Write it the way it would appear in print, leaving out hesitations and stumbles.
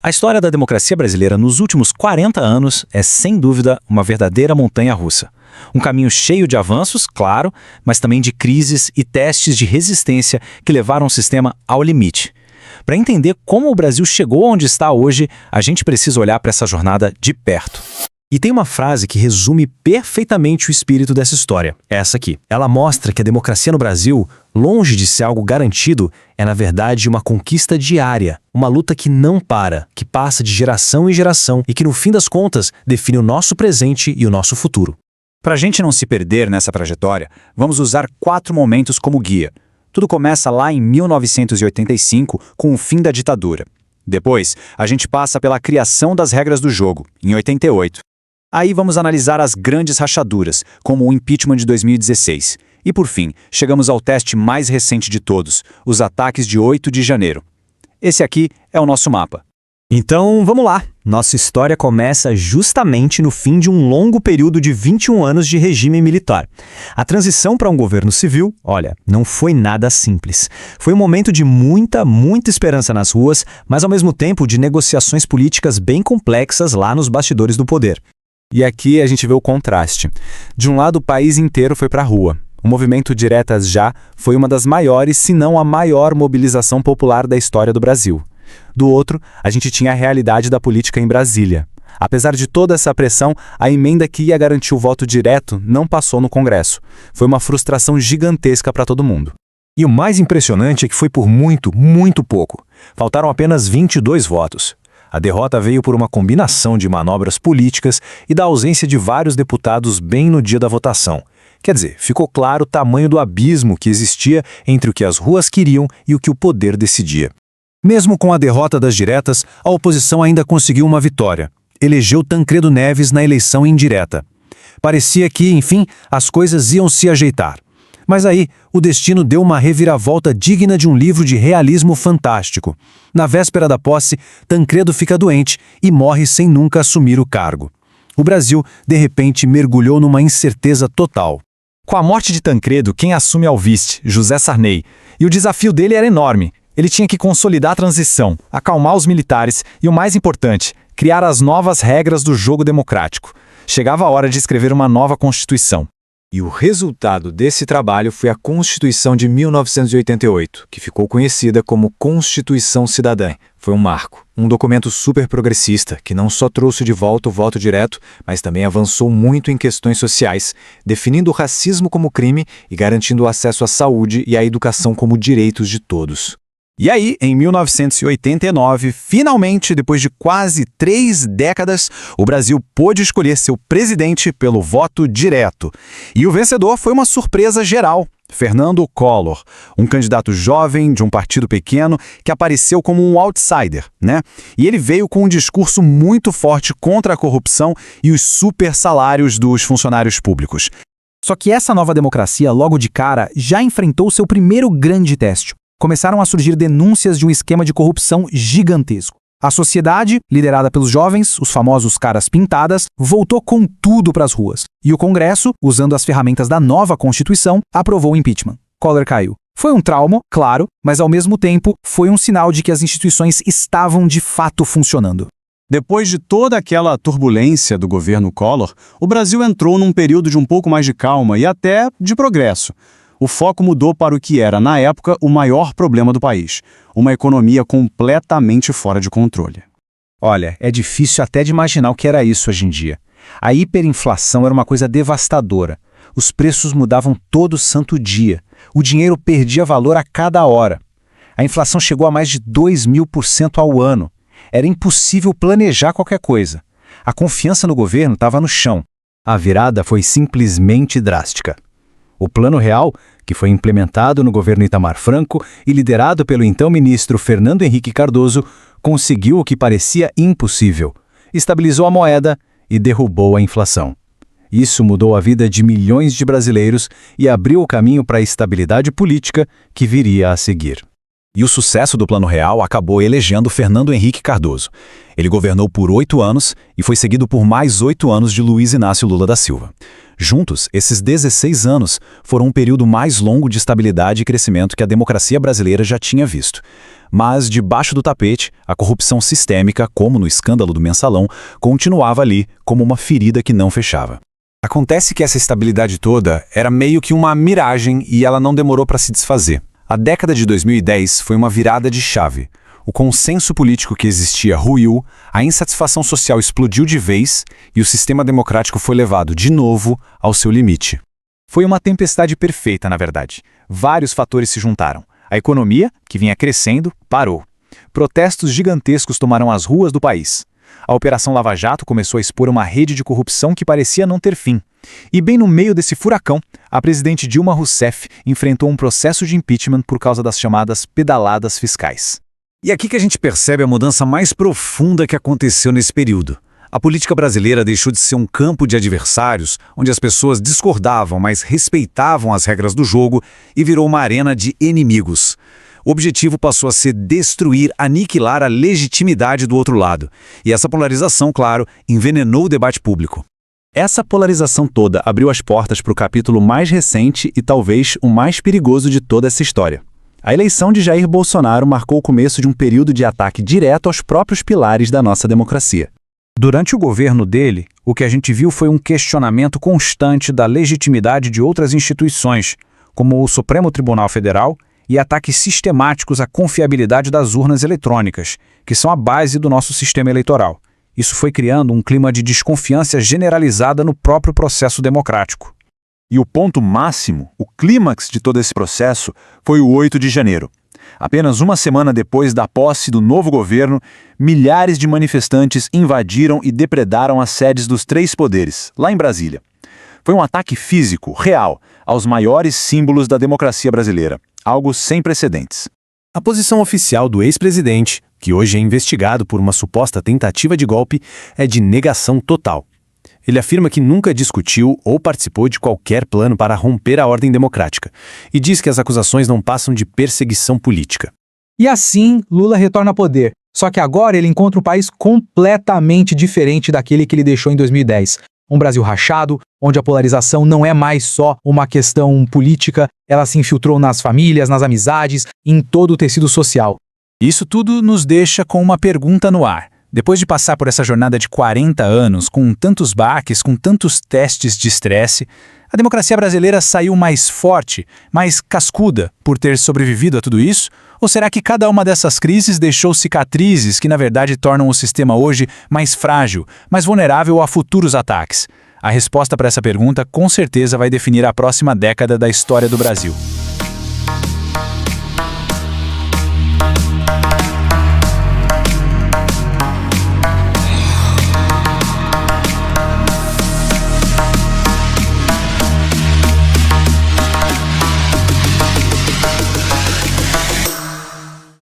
A história da democracia brasileira nos últimos 40 anos é, sem dúvida, uma verdadeira montanha-russa. Um caminho cheio de avanços, claro, mas também de crises e testes de resistência que levaram o sistema ao limite. Para entender como o Brasil chegou onde está hoje, a gente precisa olhar para essa jornada de perto. E tem uma frase que resume perfeitamente o espírito dessa história, essa aqui. Ela mostra que a democracia no Brasil, longe de ser algo garantido, é na verdade uma conquista diária, uma luta que não para, que passa de geração em geração e que no fim das contas define o nosso presente e o nosso futuro. Para a gente não se perder nessa trajetória, vamos usar 4 momentos como guia. Tudo começa lá em 1985, com o fim da ditadura. Depois, a gente passa pela criação das regras do jogo, em 88. Aí vamos analisar as grandes rachaduras, como o impeachment de 2016. E por fim, chegamos ao teste mais recente de todos, os ataques de 8 de janeiro. Esse aqui é o nosso mapa. Então, vamos lá. Nossa história começa justamente no fim de um longo período de 21 anos de regime militar. A transição para um governo civil, olha, não foi nada simples. Foi um momento de muita esperança nas ruas, mas ao mesmo tempo de negociações políticas bem complexas lá nos bastidores do poder. E aqui a gente vê o contraste. De um lado, o país inteiro foi para a rua. O movimento Diretas Já foi uma das maiores, se não a maior mobilização popular da história do Brasil. Do outro, a gente tinha a realidade da política em Brasília. Apesar de toda essa pressão, a emenda que ia garantir o voto direto não passou no Congresso. Foi uma frustração gigantesca para todo mundo. E o mais impressionante é que foi por muito pouco. Faltaram apenas 22 votos. A derrota veio por uma combinação de manobras políticas e da ausência de vários deputados bem no dia da votação. Quer dizer, ficou claro o tamanho do abismo que existia entre o que as ruas queriam e o que o poder decidia. Mesmo com a derrota das diretas, a oposição ainda conseguiu uma vitória. Elegeu Tancredo Neves na eleição indireta. Parecia que, enfim, as coisas iam se ajeitar. Mas aí, o destino deu uma reviravolta digna de um livro de realismo fantástico. Na véspera da posse, Tancredo fica doente e morre sem nunca assumir o cargo. O Brasil, de repente, mergulhou numa incerteza total. Com a morte de Tancredo, quem assume é o vice, José Sarney. E o desafio dele era enorme. Ele tinha que consolidar a transição, acalmar os militares e, o mais importante, criar as novas regras do jogo democrático. Chegava a hora de escrever uma nova Constituição. E o resultado desse trabalho foi a Constituição de 1988, que ficou conhecida como Constituição Cidadã. Foi um marco, um documento super progressista, que não só trouxe de volta o voto direto, mas também avançou muito em questões sociais, definindo o racismo como crime e garantindo o acesso à saúde e à educação como direitos de todos. E aí, em 1989, finalmente, depois de quase 3 décadas, o Brasil pôde escolher seu presidente pelo voto direto. E o vencedor foi uma surpresa geral, Fernando Collor, um candidato jovem de um partido pequeno que apareceu como um outsider, né? E ele veio com um discurso muito forte contra a corrupção e os super salários dos funcionários públicos. Só que essa nova democracia, logo de cara, já enfrentou seu primeiro grande teste. Começaram a surgir denúncias de um esquema de corrupção gigantesco. A sociedade, liderada pelos jovens, os famosos caras pintadas, voltou com tudo para as ruas. E o Congresso, usando as ferramentas da nova Constituição, aprovou o impeachment. Collor caiu. Foi um trauma, claro, mas ao mesmo tempo foi um sinal de que as instituições estavam de fato funcionando. Depois de toda aquela turbulência do governo Collor, o Brasil entrou num período de um pouco mais de calma e até de progresso. O foco mudou para o que era, na época, o maior problema do país, uma economia completamente fora de controle. Olha, é difícil até de imaginar o que era isso hoje em dia. A hiperinflação era uma coisa devastadora. Os preços mudavam todo santo dia. O dinheiro perdia valor a cada hora. A inflação chegou a mais de 2.000% ao ano. Era impossível planejar qualquer coisa. A confiança no governo estava no chão. A virada foi simplesmente drástica. O Plano Real, que foi implementado no governo Itamar Franco e liderado pelo então ministro Fernando Henrique Cardoso, conseguiu o que parecia impossível. Estabilizou a moeda e derrubou a inflação. Isso mudou a vida de milhões de brasileiros e abriu o caminho para a estabilidade política que viria a seguir. E o sucesso do Plano Real acabou elegendo Fernando Henrique Cardoso. Ele governou por 8 anos e foi seguido por mais 8 anos de Luiz Inácio Lula da Silva. Juntos, esses 16 anos foram um período mais longo de estabilidade e crescimento que a democracia brasileira já tinha visto. Mas, debaixo do tapete, a corrupção sistêmica, como no escândalo do Mensalão, continuava ali como uma ferida que não fechava. Acontece que essa estabilidade toda era meio que uma miragem e ela não demorou para se desfazer. A década de 2010 foi uma virada de chave. O consenso político que existia ruiu, a insatisfação social explodiu de vez e o sistema democrático foi levado de novo ao seu limite. Foi uma tempestade perfeita, na verdade. Vários fatores se juntaram. A economia, que vinha crescendo, parou. Protestos gigantescos tomaram as ruas do país. A Operação Lava Jato começou a expor uma rede de corrupção que parecia não ter fim. E bem no meio desse furacão, a presidente Dilma Rousseff enfrentou um processo de impeachment por causa das chamadas pedaladas fiscais. E aqui que a gente percebe a mudança mais profunda que aconteceu nesse período. A política brasileira deixou de ser um campo de adversários, onde as pessoas discordavam, mas respeitavam as regras do jogo, e virou uma arena de inimigos. O objetivo passou a ser destruir, aniquilar a legitimidade do outro lado. E essa polarização, claro, envenenou o debate público. Essa polarização toda abriu as portas para o capítulo mais recente e talvez o mais perigoso de toda essa história. A eleição de Jair Bolsonaro marcou o começo de um período de ataque direto aos próprios pilares da nossa democracia. Durante o governo dele, o que a gente viu foi um questionamento constante da legitimidade de outras instituições, como o Supremo Tribunal Federal, e ataques sistemáticos à confiabilidade das urnas eletrônicas, que são a base do nosso sistema eleitoral. Isso foi criando um clima de desconfiança generalizada no próprio processo democrático. E o ponto máximo, o clímax de todo esse processo, foi o 8 de janeiro. Apenas uma semana depois da posse do novo governo, milhares de manifestantes invadiram e depredaram as sedes dos três poderes, lá em Brasília. Foi um ataque físico, real, aos maiores símbolos da democracia brasileira, algo sem precedentes. A posição oficial do ex-presidente, que hoje é investigado por uma suposta tentativa de golpe, é de negação total. Ele afirma que nunca discutiu ou participou de qualquer plano para romper a ordem democrática e diz que as acusações não passam de perseguição política. E assim, Lula retorna ao poder. Só que agora ele encontra um país completamente diferente daquele que ele deixou em 2010. Um Brasil rachado, onde a polarização não é mais só uma questão política, ela se infiltrou nas famílias, nas amizades, em todo o tecido social. Isso tudo nos deixa com uma pergunta no ar. Depois de passar por essa jornada de 40 anos, com tantos baques, com tantos testes de estresse, a democracia brasileira saiu mais forte, mais cascuda por ter sobrevivido a tudo isso? Ou será que cada uma dessas crises deixou cicatrizes que, na verdade, tornam o sistema hoje mais frágil, mais vulnerável a futuros ataques? A resposta para essa pergunta, com certeza, vai definir a próxima década da história do Brasil.